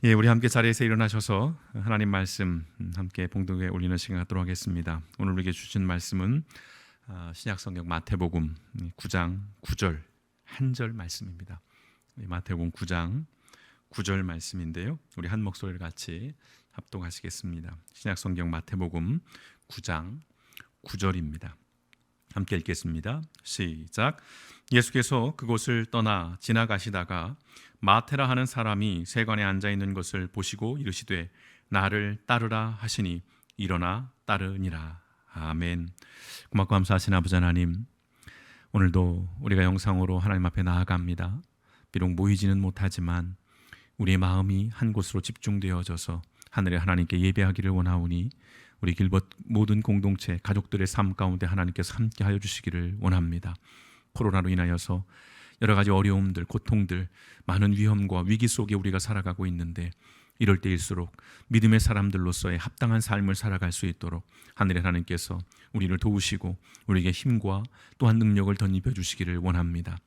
예, 우리 함께 자리에서 일어나셔서 하나님 말씀 함께 봉독에 올리는 시간 갖도록 하겠습니다. 오늘 우리에게 주신 말씀은 신약성경 마태복음 9장 9절 한 절 말씀입니다. 마태복음 9장 9절 말씀인데요. 우리 한 목소리를 같이 합독하시겠습니다. 신약성경 마태복음 9장 9절입니다. 함께 읽겠습니다. 시작. 예수께서 그곳을 떠나 지나가시다가 마테라 하는 사람이 세관에 앉아 있는 것을 보시고 이르시되 나를 따르라 하시니 일어나 따르니라. 아멘. 고맙고 감사하신 아버지 하나님, 오늘도 우리가 영상으로 하나님 앞에 나아갑니다. 비록 모이지는 못하지만 우리의 마음이 한 곳으로 집중되어져서 하늘의 하나님께 예배하기를 원하오니 우리 길벗 모든 공동체 가족들의 삶 가운데 하나님께서 함께하여 주시기를 원합니다. 코로나로 인하여서 여러 가지 어려움들, 고통들, 많은 위험과 위기 속에 우리가 살아가고 있는데 이럴 때일수록 믿음의 사람들로서의 합당한 삶을 살아갈 수 있도록 하늘의 하나님께서 우리를 도우시고 우리에게 힘과 또한 능력을 덧입혀 주시기를 원합니다.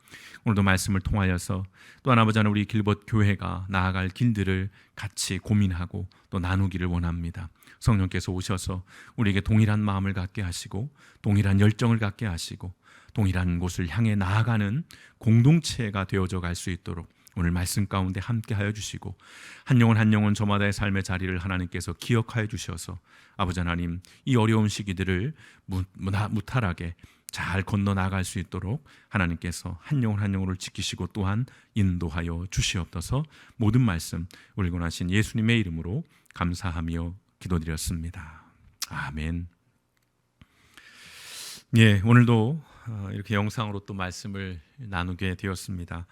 오늘도 말씀을 통하여서 또한 아버지 하나님 우리 길벗 교회가 나아갈 길들을 같이 고민하고 또 나누기를 원합니다. 성령께서 오셔서 우리에게 동일한 마음을 갖게 하시고 동일한 열정을 갖게 하시고 동일한 곳을 향해 나아가는 공동체가 되어져 갈 수 있도록 오늘 말씀 가운데 함께하여 주시고 한 영혼 한 영혼 저마다의 삶의 자리를 하나님께서 기억하여 주셔서 아버지 하나님 이 어려운 시기들을 무탈하게 잘 건너나갈 수 있도록 하나님께서 한 영혼 한 영혼을 지키시고 또한 인도하여 주시옵소서. 모든 말씀 우리 권하신 예수님의 이름으로 감사하며 기도드렸습니다. 아멘. 예, 오늘도 이렇게 영상으로 또 말씀을 나누게 되었습니다.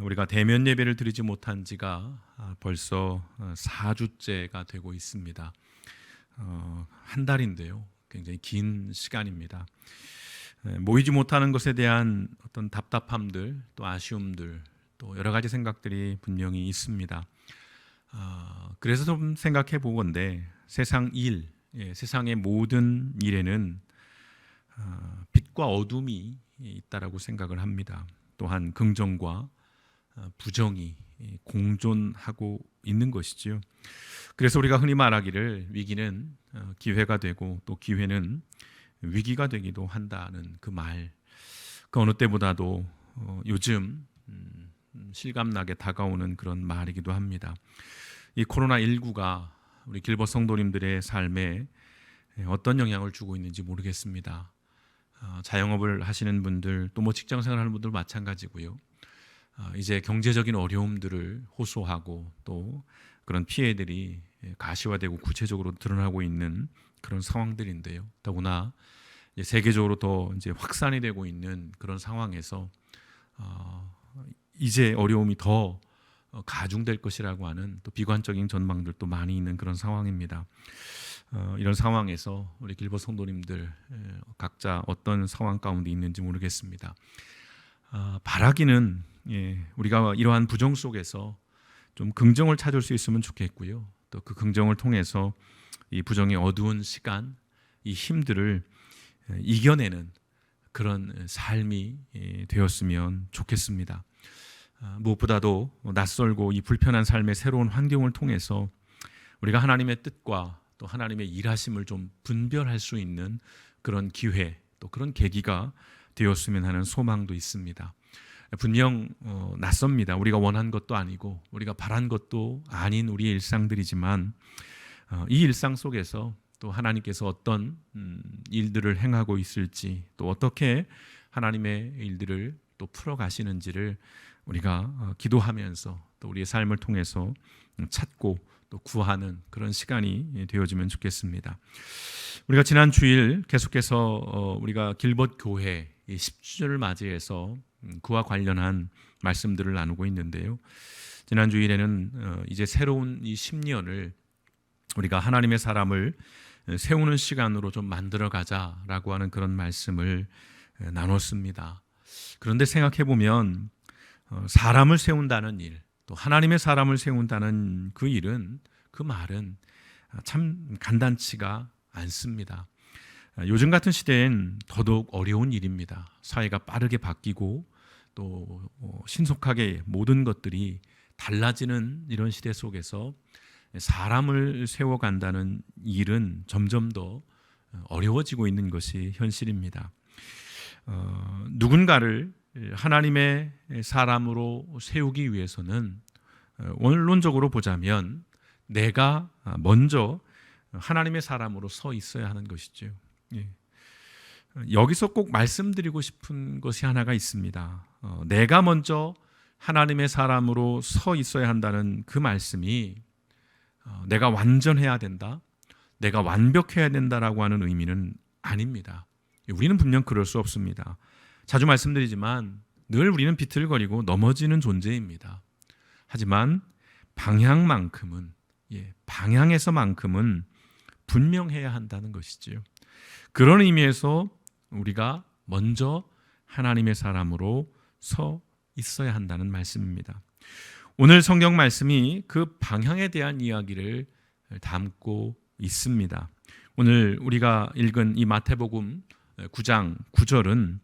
우리가 대면 예배를 드리지 못한 지가 벌써 4주째가 되고 있습니다. 한 달인데요. 굉장히 긴 시간입니다. 모이지 못하는 것에 대한 어떤 답답함들, 또 아쉬움들, 또 여러 가지 생각들이 분명히 있습니다. 그래서 좀 생각해 보건대 세상 일, 세상의 모든 일에는 빛과 어둠이 있다라고 생각을 합니다. 또한 긍정과 부정이 공존하고 있는 것이지요. 그래서 우리가 흔히 말하기를 위기는 기회가 되고 또 기회는 위기가 되기도 한다는 그 말, 그 어느 때보다도 요즘 실감나게 다가오는 그런 말이기도 합니다. 이 코로나19가 우리 길벗 성도님들의 삶에 어떤 영향을 주고 있는지 모르겠습니다. 자영업을 하시는 분들 또 뭐 직장생활 하는 분들 마찬가지고요. 이제 경제적인 어려움들을 호소하고 또 그런 피해들이 가시화되고 구체적으로 드러나고 있는 그런 상황들인데요. 더구나 이제 세계적으로 더 이제 확산이 되고 있는 그런 상황에서 이제 어려움이 더 가중될 것이라고 하는 또 비관적인 전망들도 많이 있는 그런 상황입니다. 이런 상황에서 우리 길벗 성도님들 각자 어떤 상황 가운데 있는지 모르겠습니다. 바라기는 우리가 이러한 부정 속에서 좀 긍정을 찾을 수 있으면 좋겠고요. 또 그 긍정을 통해서 이 부정의 어두운 시간, 이 힘들을 이겨내는 그런 삶이 되었으면 좋겠습니다. 무엇보다도 낯설고 이 불편한 삶의 새로운 환경을 통해서 우리가 하나님의 뜻과 또 하나님의 일하심을 좀 분별할 수 있는 그런 기회, 또 그런 계기가 되었으면 하는 소망도 있습니다. 분명 낯섭니다. 우리가 원한 것도 아니고 우리가 바란 것도 아닌 우리의 일상들이지만 이 일상 속에서 또 하나님께서 어떤 일들을 행하고 있을지 또 어떻게 하나님의 일들을 또 풀어가시는지를 우리가 기도하면서 또 우리의 삶을 통해서 찾고 또 구하는 그런 시간이 되어지면 좋겠습니다. 우리가 지난 주일 계속해서 우리가 길벗 교회 10주년을 맞이해서 그와 관련한 말씀들을 나누고 있는데요. 지난 주일에는 이제 새로운 이 10년을 우리가 하나님의 사람을 세우는 시간으로 좀 만들어 가자라고 하는 그런 말씀을 나눴습니다. 그런데 생각해 보면 사람을 세운다는 일, 또 하나님의 사람을 세운다는 그 일은, 그 말은 참 간단치가 않습니다. 요즘 같은 시대엔 더더욱 어려운 일입니다. 사회가 빠르게 바뀌고 또 신속하게 모든 것들이 달라지는 이런 시대 속에서 사람을 세워간다는 일은 점점 더 어려워지고 있는 것이 현실입니다. 누군가를 하나님의 사람으로 세우기 위해서는 원론적으로 보자면 내가 먼저 하나님의 사람으로 서 있어야 하는 것이죠. 여기서 꼭 말씀드리고 싶은 것이 하나가 있습니다. 내가 먼저 하나님의 사람으로 서 있어야 한다는 그 말씀이 내가 완전해야 된다, 내가 완벽해야 된다라고 하는 의미는 아닙니다. 우리는 분명 그럴 수 없습니다. 자주 말씀드리지만 늘 우리는 비틀거리고 넘어지는 존재입니다. 하지만 방향에서만큼은 분명해야 한다는 것이지요. 그런 의미에서 우리가 먼저 하나님의 사람으로 서 있어야 한다는 말씀입니다. 오늘 성경 말씀이 그 방향에 대한 이야기를 담고 있습니다. 오늘 우리가 읽은 이 마태복음 9장 9절은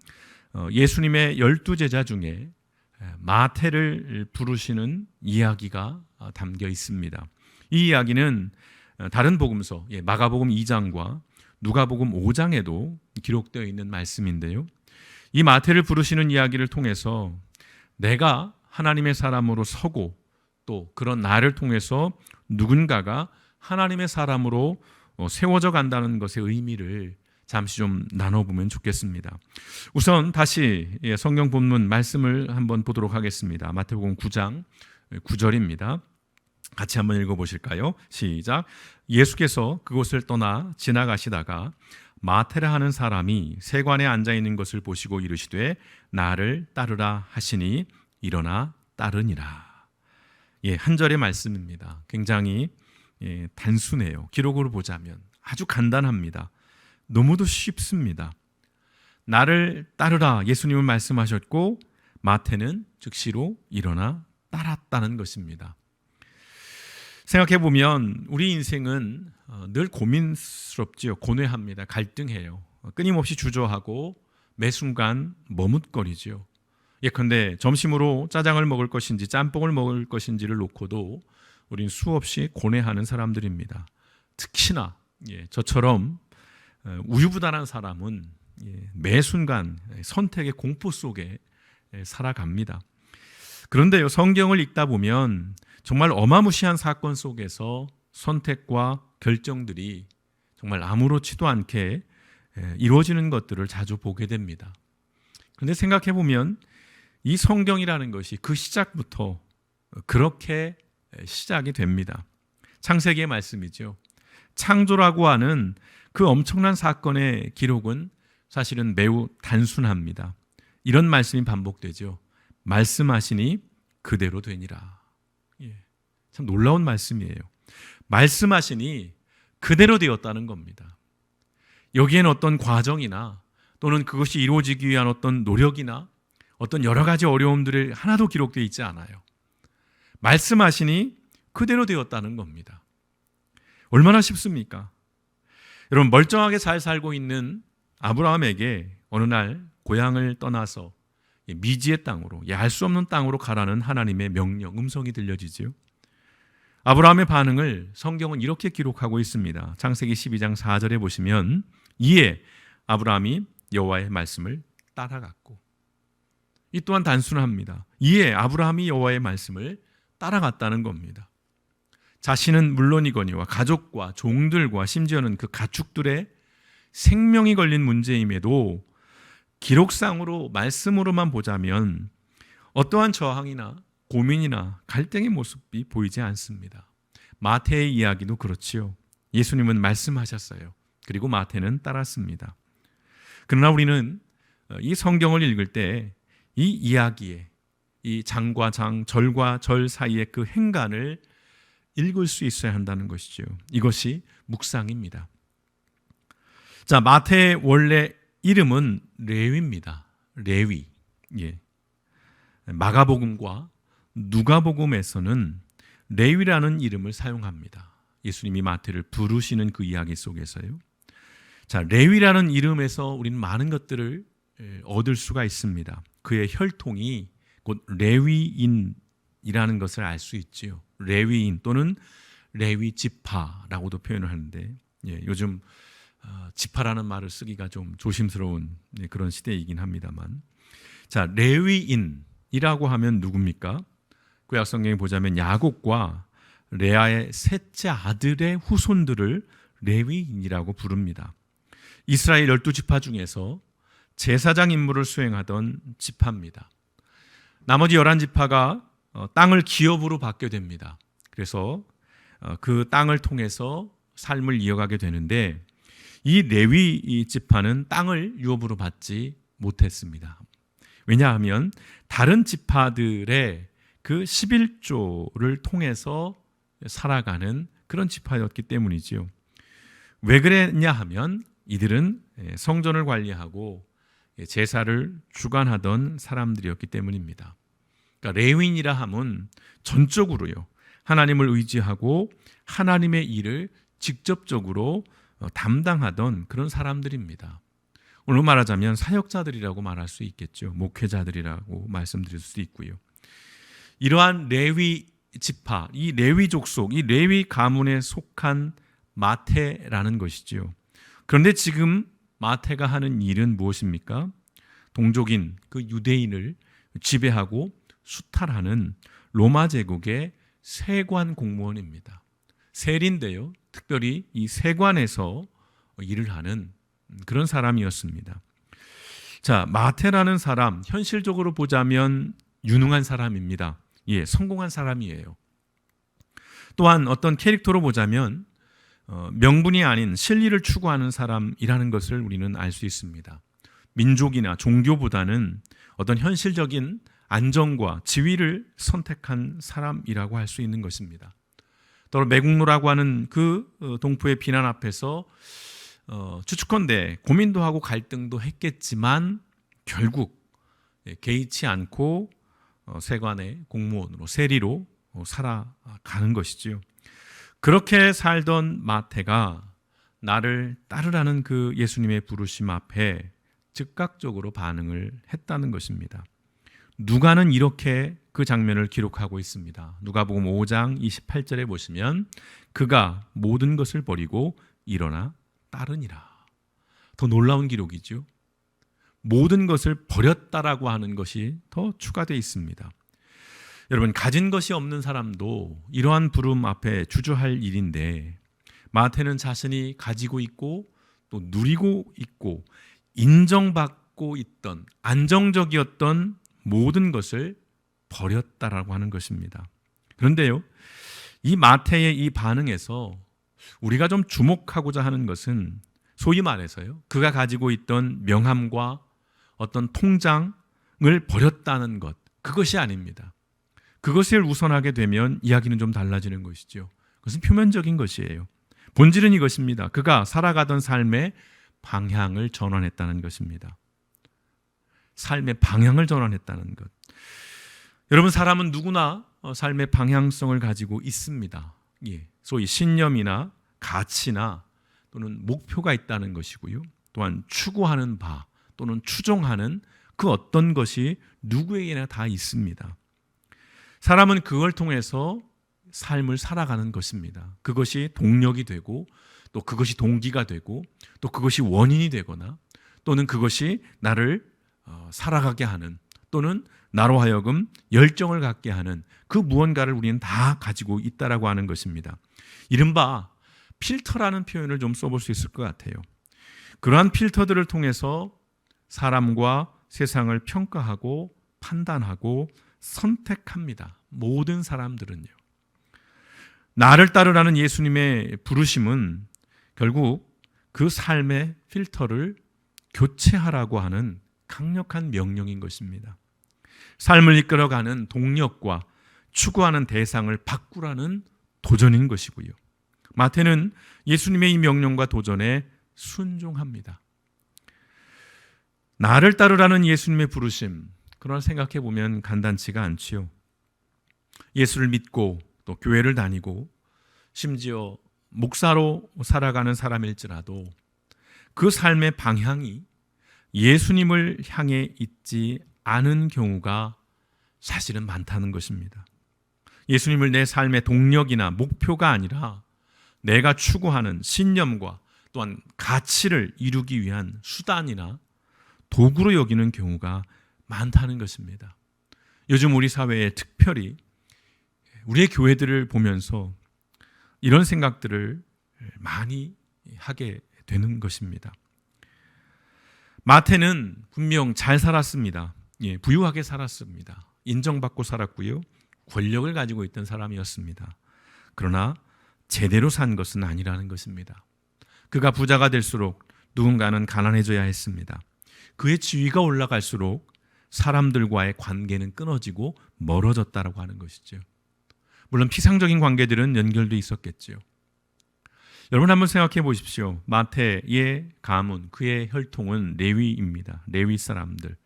예수님의 12제자 중에 마태를 부르시는 이야기가 담겨 있습니다. 이 이야기는 다른 복음서 마가복음 2장과 누가복음 5장에도 기록되어 있는 말씀인데요. 이 마태를 부르시는 이야기를 통해서 내가 하나님의 사람으로 서고 또 그런 나를 통해서 누군가가 하나님의 사람으로 세워져 간다는 것의 의미를 잠시 좀 나눠보면 좋겠습니다. 우선 다시 성경 본문 말씀을 한번 보도록 하겠습니다. 마태복음 9장 9절입니다. 같이 한번 읽어보실까요? 시작. 예수께서 그곳을 떠나 지나가시다가 마태라 하는 사람이 세관에 앉아있는 것을 보시고 이르시되 나를 따르라 하시니 일어나 따르니라. 한 절의 말씀입니다. 굉장히 단순해요. 기록으로 보자면 아주 간단합니다. 너무도 쉽습니다. 나를 따르라 예수님은 말씀하셨고 마태는 즉시로 일어나 따랐다는 것입니다. 생각해보면 우리 인생은 늘 고민스럽지요. 고뇌합니다. 갈등해요. 끊임없이 주저하고 매 순간 머뭇거리죠. 예컨대 점심으로 짜장을 먹을 것인지 짬뽕을 먹을 것인지를 놓고도 우린 수없이 고뇌하는 사람들입니다. 특히나 저처럼 우유부단한 사람은 매 순간 선택의 공포 속에 살아갑니다. 그런데요, 성경을 읽다 보면 정말 어마무시한 사건 속에서 선택과 결정들이 정말 아무렇지도 않게 이루어지는 것들을 자주 보게 됩니다. 그런데 생각해 보면 이 성경이라는 것이 그 시작부터 그렇게 시작이 됩니다. 창세기의 말씀이죠. 창조라고 하는 그 엄청난 사건의 기록은 사실은 매우 단순합니다. 이런 말씀이 반복되죠. 말씀하시니 그대로 되니라. 참 놀라운 말씀이에요. 말씀하시니 그대로 되었다는 겁니다. 여기엔 어떤 과정이나 또는 그것이 이루어지기 위한 어떤 노력이나 어떤 여러 가지 어려움들이 하나도 기록되어 있지 않아요. 말씀하시니 그대로 되었다는 겁니다. 얼마나 쉽습니까? 여러분, 멀쩡하게 잘 살고 있는 아브라함에게 어느 날 고향을 떠나서 미지의 땅으로, 알 수 없는 땅으로 가라는 하나님의 명령, 음성이 들려지지요. 아브라함의 반응을 성경은 이렇게 기록하고 있습니다. 창세기 12장 4절에 보시면 이에 아브라함이 여호와의 말씀을 따라갔고, 이 또한 단순합니다. 이에 아브라함이 여호와의 말씀을 따라갔다는 겁니다. 자신은 물론이거니와 가족과 종들과 심지어는 그 가축들의 생명이 걸린 문제임에도 기록상으로 말씀으로만 보자면 어떠한 저항이나 고민이나 갈등의 모습이 보이지 않습니다. 마태의 이야기도 그렇지요. 예수님은 말씀하셨어요. 그리고 마태는 따랐습니다. 그러나 우리는 이 성경을 읽을 때 이 이야기에 이 장과 장, 절과 절 사이의 그 행간을 읽을 수 있어야 한다는 것이죠. 이것이 묵상입니다. 자, 마태의 원래 이름은 레위입니다. 레위. 마가복음과 누가복음에서는 레위라는 이름을 사용합니다. 예수님이 마태를 부르시는 그 이야기 속에서요. 자, 레위라는 이름에서 우리는 많은 것들을 얻을 수가 있습니다. 그의 혈통이 곧 레위인 레위인이라는 것을 알 수 있지요. 레위인 또는 레위 지파라고도 표현을 하는데, 요즘 지파라는 말을 쓰기가 좀 조심스러운 그런 시대이긴 합니다만, 자, 레위인이라고 하면 누굽니까? 구약 성경에 보자면 야곱과 레아의 셋째 아들의 후손들을 레위인이라고 부릅니다. 이스라엘 12지파 중에서 제사장 임무를 수행하던 지파입니다. 나머지 11지파가 땅을 기업으로 받게 됩니다. 그래서 그 땅을 통해서 삶을 이어가게 되는데, 이 레위 지파는 땅을 유업으로 받지 못했습니다. 왜냐하면 다른 지파들의 그 11조를 통해서 살아가는 그런 지파였기 때문이지요. 왜 그랬냐 하면 이들은 성전을 관리하고 제사를 주관하던 사람들이었기 때문입니다. 그러니까 레위인이라 함은 전적으로요, 하나님을 의지하고 하나님의 일을 직접적으로 담당하던 그런 사람들입니다. 오늘 말하자면 사역자들이라고 말할 수 있겠죠. 목회자들이라고 말씀드릴 수도 있고요. 이러한 레위 지파, 이 레위 족속, 이 레위 가문에 속한 마태라는 것이죠. 그런데 지금 마태가 하는 일은 무엇입니까? 동족인 그 유대인을 지배하고 수탈하는 로마 제국의 세관 공무원입니다. 세리인데요, 특별히 이 세관에서 일을 하는 그런 사람이었습니다. 자, 마태라는 사람, 현실적으로 보자면 유능한 사람입니다. 성공한 사람이에요. 또한 어떤 캐릭터로 보자면 명분이 아닌 실리를 추구하는 사람이라는 것을 우리는 알 수 있습니다. 민족이나 종교보다는 어떤 현실적인 안정과 지위를 선택한 사람이라고 할 수 있는 것입니다. 또 매국노라고 하는 그 동포의 비난 앞에서 추측컨대 고민도 하고 갈등도 했겠지만 결국 개의치 않고 세관의 공무원으로, 세리로 살아가는 것이지요. 그렇게 살던 마태가 나를 따르라는 그 예수님의 부르심 앞에 즉각적으로 반응을 했다는 것입니다. 누가는 이렇게 그 장면을 기록하고 있습니다. 누가복음 5장 28절에 보시면 그가 모든 것을 버리고 일어나 따르니라. 더 놀라운 기록이죠. 모든 것을 버렸다라고 하는 것이 더 추가되어 있습니다. 여러분, 가진 것이 없는 사람도 이러한 부름 앞에 주저할 일인데, 마태는 자신이 가지고 있고 또 누리고 있고 인정받고 있던 안정적이었던 모든 것을 버렸다라고 하는 것입니다. 그런데요, 이 마태의 이 반응에서 우리가 좀 주목하고자 하는 것은 소위 말해서요, 그가 가지고 있던 명함과 어떤 통장을 버렸다는 것, 그것이 아닙니다. 그것을 우선하게 되면 이야기는 좀 달라지는 것이죠. 그것은 표면적인 것이에요. 본질은 이것입니다. 그가 살아가던 삶의 방향을 전환했다는 것입니다. 삶의 방향을 전환했다는 것. 여러분, 사람은 누구나 삶의 방향성을 가지고 있습니다. 소위 신념이나 가치나 또는 목표가 있다는 것이고요. 또한 추구하는 바 또는 추종하는 그 어떤 것이 누구에게나 다 있습니다. 사람은 그걸 통해서 삶을 살아가는 것입니다. 그것이 동력이 되고 또 그것이 동기가 되고 또 그것이 원인이 되거나 또는 그것이 나를 살아가게 하는 또는 나로 하여금 열정을 갖게 하는 그 무언가를 우리는 다 가지고 있다라고 하는 것입니다. 이른바 필터라는 표현을 좀 써볼 수 있을 것 같아요. 그러한 필터들을 통해서 사람과 세상을 평가하고 판단하고 선택합니다. 모든 사람들은요. 나를 따르라는 예수님의 부르심은 결국 그 삶의 필터를 교체하라고 하는 강력한 명령인 것입니다. 삶을 이끌어가는 동력과 추구하는 대상을 바꾸라는 도전인 것이고요. 마태는 예수님의 이 명령과 도전에 순종합니다. 나를 따르라는 예수님의 부르심, 그러나 생각해 보면 간단치가 않지요. 예수를 믿고 또 교회를 다니고 심지어 목사로 살아가는 사람일지라도 그 삶의 방향이 예수님을 향해 있지 않은 경우가 사실은 많다는 것입니다. 예수님을 내 삶의 동력이나 목표가 아니라 내가 추구하는 신념과 또한 가치를 이루기 위한 수단이나 도구로 여기는 경우가 많다는 것입니다. 요즘 우리 사회에 특별히 우리의 교회들을 보면서 이런 생각들을 많이 하게 되는 것입니다. 마태는 분명 잘 살았습니다. 부유하게 살았습니다. 인정받고 살았고요. 권력을 가지고 있던 사람이었습니다. 그러나 제대로 산 것은 아니라는 것입니다. 그가 부자가 될수록 누군가는 가난해져야 했습니다. 그의 지위가 올라갈수록 사람들과의 관계는 끊어지고 멀어졌다라고 하는 것이죠. 물론 피상적인 관계들은 연결돼 있었겠죠. 여러분 한번 생각해 보십시오. 마태의 가문, 그의 혈통은 레위입니다. 레위 사람들.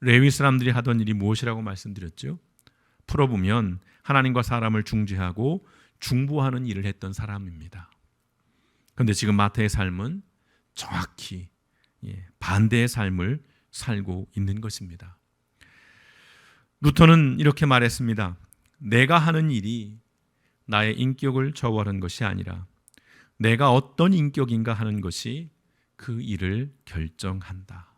레위 사람들이 하던 일이 무엇이라고 말씀드렸죠? 풀어보면 하나님과 사람을 중재하고 중보하는 일을 했던 사람입니다. 그런데 지금 마태의 삶은 정확히 반대의 삶을 살고 있는 것입니다. 루터는 이렇게 말했습니다. 내가 하는 일이 나의 인격을 저버하는 것이 아니라 내가 어떤 인격인가 하는 것이 그 일을 결정한다.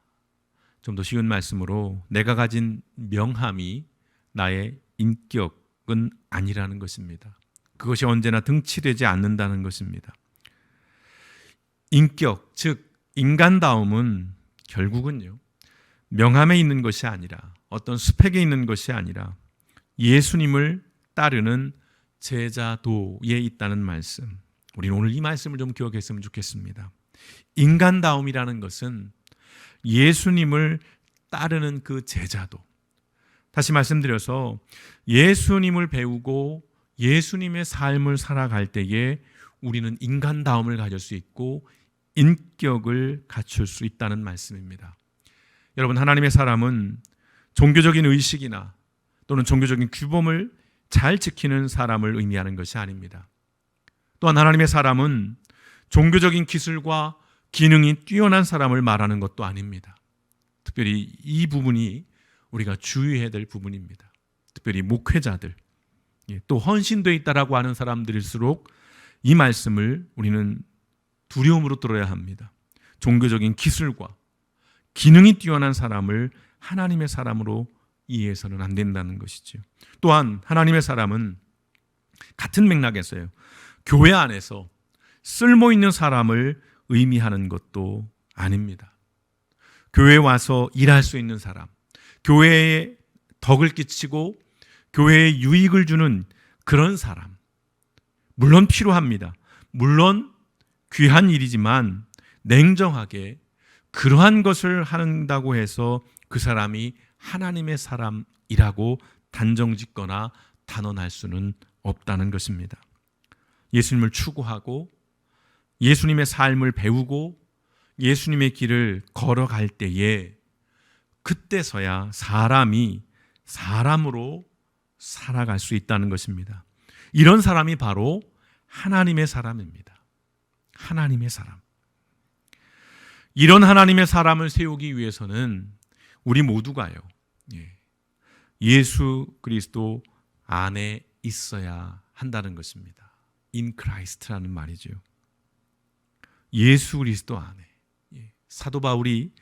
좀 더 쉬운 말씀으로 내가 가진 명함이 나의 인격은 아니라는 것입니다. 그것이 언제나 등치되지 않는다는 것입니다. 인격, 즉 인간다움은 결국은요, 명함에 있는 것이 아니라 어떤 스펙에 있는 것이 아니라 예수님을 따르는 제자도에 있다는 말씀. 우리는 오늘 이 말씀을 좀 기억했으면 좋겠습니다. 인간다움이라는 것은 예수님을 따르는 그 제자도. 다시 말씀드려서 예수님을 배우고 예수님의 삶을 살아갈 때에 우리는 인간다움을 가질 수 있고 인격을 갖출 수 있다는 말씀입니다. 여러분, 하나님의 사람은 종교적인 의식이나 또는 종교적인 규범을 잘 지키는 사람을 의미하는 것이 아닙니다. 또한 하나님의 사람은 종교적인 기술과 기능이 뛰어난 사람을 말하는 것도 아닙니다. 특별히 이 부분이 우리가 주의해야 될 부분입니다. 특별히 목회자들, 또 헌신되어 있다라고 하는 사람들일수록 이 말씀을 우리는 두려움으로 들어야 합니다. 종교적인 기술과 기능이 뛰어난 사람을 하나님의 사람으로 이해해서는 안 된다는 것이죠. 또한 하나님의 사람은 같은 맥락에서요, 교회 안에서 쓸모 있는 사람을 의미하는 것도 아닙니다. 교회에 와서 일할 수 있는 사람, 교회에 덕을 끼치고 교회에 유익을 주는 그런 사람, 물론 필요합니다. 물론 귀한 일이지만 냉정하게 그러한 것을 한다고 해서 그 사람이 하나님의 사람이라고 단정짓거나 단언할 수는 없다는 것입니다. 예수님을 추구하고 예수님의 삶을 배우고 예수님의 길을 걸어갈 때에 그때서야 사람이 사람으로 살아갈 수 있다는 것입니다. 이런 사람이 바로 하나님의 사람입니다. 하나님의 사람. 이런 하나님의 사람을 세우기 위해서는 우리 모두가요, 예수 그리스도 안에 있어야 한다는 것입니다. In Christ라는 말이죠. 예수 그리스도 안에. 사도 바울이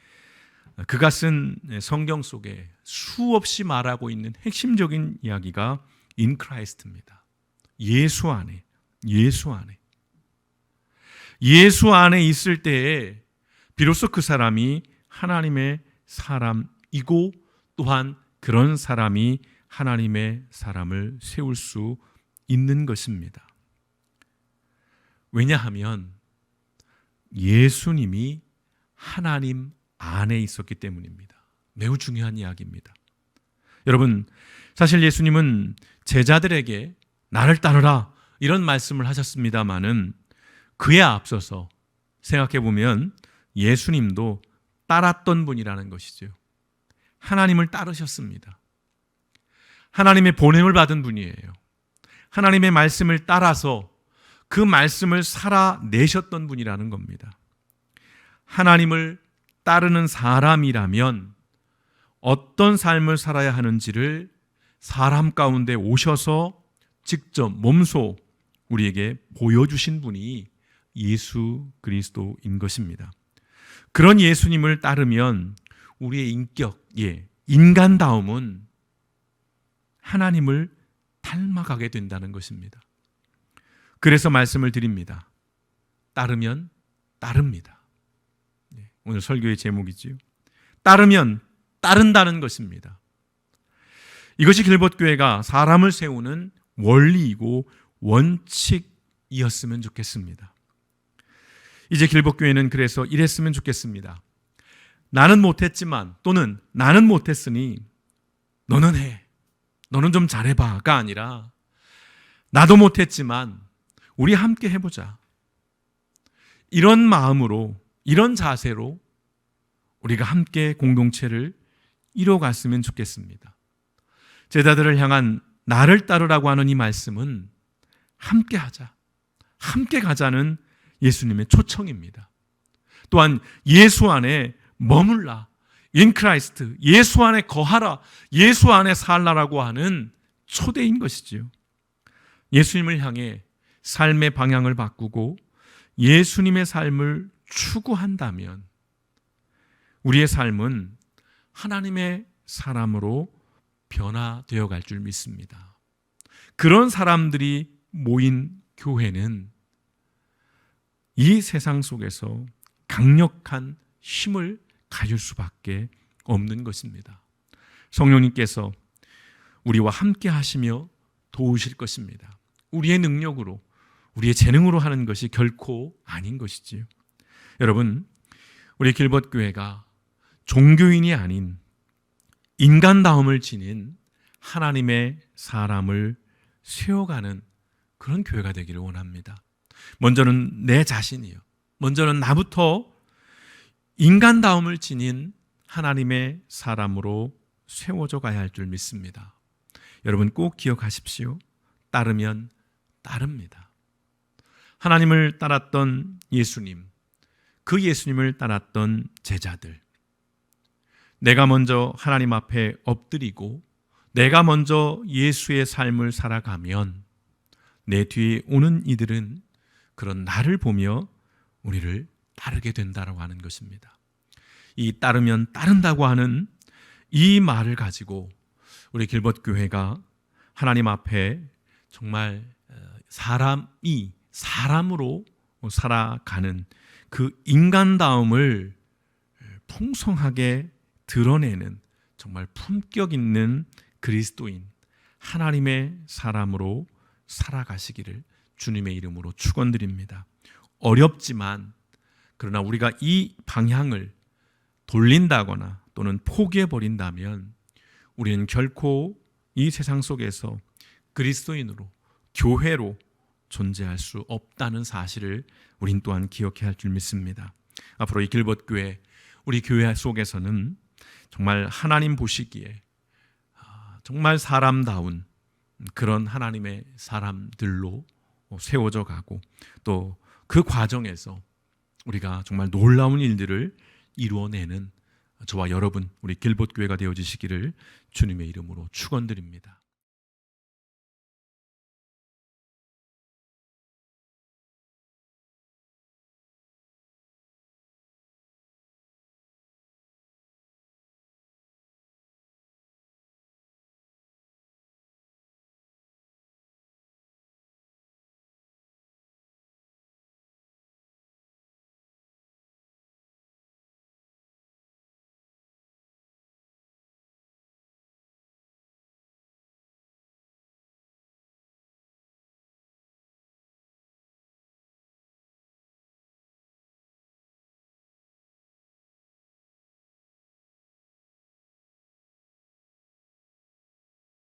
그가 쓴 성경 속에 수없이 말하고 있는 핵심적인 이야기가 In Christ입니다. 예수 안에, 예수 안에. 예수 안에 있을 때에 비로소 그 사람이 하나님의 사람이고 또한 그런 사람이 하나님의 사람을 세울 수 있는 것입니다. 왜냐하면 예수님이 하나님 안에 있었기 때문입니다. 매우 중요한 이야기입니다. 여러분, 사실 예수님은 제자들에게 나를 따르라 이런 말씀을 하셨습니다마는 그에 앞서서 생각해 보면 예수님도 따랐던 분이라는 것이죠. 하나님을 따르셨습니다. 하나님의 보냄을 받은 분이에요. 하나님의 말씀을 따라서 그 말씀을 살아내셨던 분이라는 겁니다. 하나님을 따르는 사람이라면 어떤 삶을 살아야 하는지를 사람 가운데 오셔서 직접 몸소 우리에게 보여주신 분이 예수 그리스도인 것입니다. 그런 예수님을 따르면 우리의 인격, 인간다움은 하나님을 닮아가게 된다는 것입니다. 그래서 말씀을 드립니다. 따르면 따릅니다. 오늘 설교의 제목이지요. 따르면 따른다는 것입니다. 이것이 길벗교회가 사람을 세우는 원리이고 원칙이었으면 좋겠습니다. 이제 길벗교회는 그래서 이랬으면 좋겠습니다. 나는 못했지만, 또는 나는 못했으니 너는 해, 너는 좀 잘해봐가 아니라 나도 못했지만 우리 함께 해보자. 이런 마음으로, 이런 자세로 우리가 함께 공동체를 이뤄갔으면 좋겠습니다. 제자들을 향한 나를 따르라고 하는 이 말씀은 함께 하자, 함께 가자는 예수님의 초청입니다. 또한 예수 안에 머물라, in Christ, 예수 안에 거하라, 예수 안에 살라라고 하는 초대인 것이지요. 예수님을 향해 삶의 방향을 바꾸고 예수님의 삶을 추구한다면 우리의 삶은 하나님의 사람으로 변화되어 갈 줄 믿습니다. 그런 사람들이 모인 교회는 이 세상 속에서 강력한 힘을 가질 수밖에 없는 것입니다. 성령님께서 우리와 함께 하시며 도우실 것입니다. 우리의 능력으로, 우리의 재능으로 하는 것이 결코 아닌 것이지요. 여러분, 우리 길벗교회가 종교인이 아닌 인간다움을 지닌 하나님의 사람을 세워가는 그런 교회가 되기를 원합니다. 먼저는 내 자신이요, 먼저는 나부터 인간다움을 지닌 하나님의 사람으로 세워져 가야 할 줄 믿습니다. 여러분 꼭 기억하십시오. 따르면 따릅니다. 하나님을 따랐던 예수님, 그 예수님을 따랐던 제자들, 내가 먼저 하나님 앞에 엎드리고 내가 먼저 예수의 삶을 살아가면 내 뒤에 오는 이들은 그런 나를 보며 우리를 따르게 된다고 하는 것입니다. 이 따르면 따른다고 하는 이 말을 가지고 우리 길벗교회가 하나님 앞에 정말 사람이 사람으로 살아가는 그 인간다움을 풍성하게 드러내는 정말 품격 있는 그리스도인, 하나님의 사람으로 살아가시기를 주님의 이름으로 축원드립니다. 어렵지만 그러나 우리가 이 방향을 돌린다거나 또는 포기해버린다면 우리는 결코 이 세상 속에서 그리스도인으로, 교회로 존재할 수 없다는 사실을 우린 또한 기억해야 할 줄 믿습니다. 앞으로 이 길벗교회, 우리 교회 속에서는 정말 하나님 보시기에 정말 사람다운 그런 하나님의 사람들로 세워져 가고 또 그 과정에서 우리가 정말 놀라운 일들을 이루어내는 저와 여러분, 우리 길벗교회가 되어지시기를 주님의 이름으로 축원드립니다.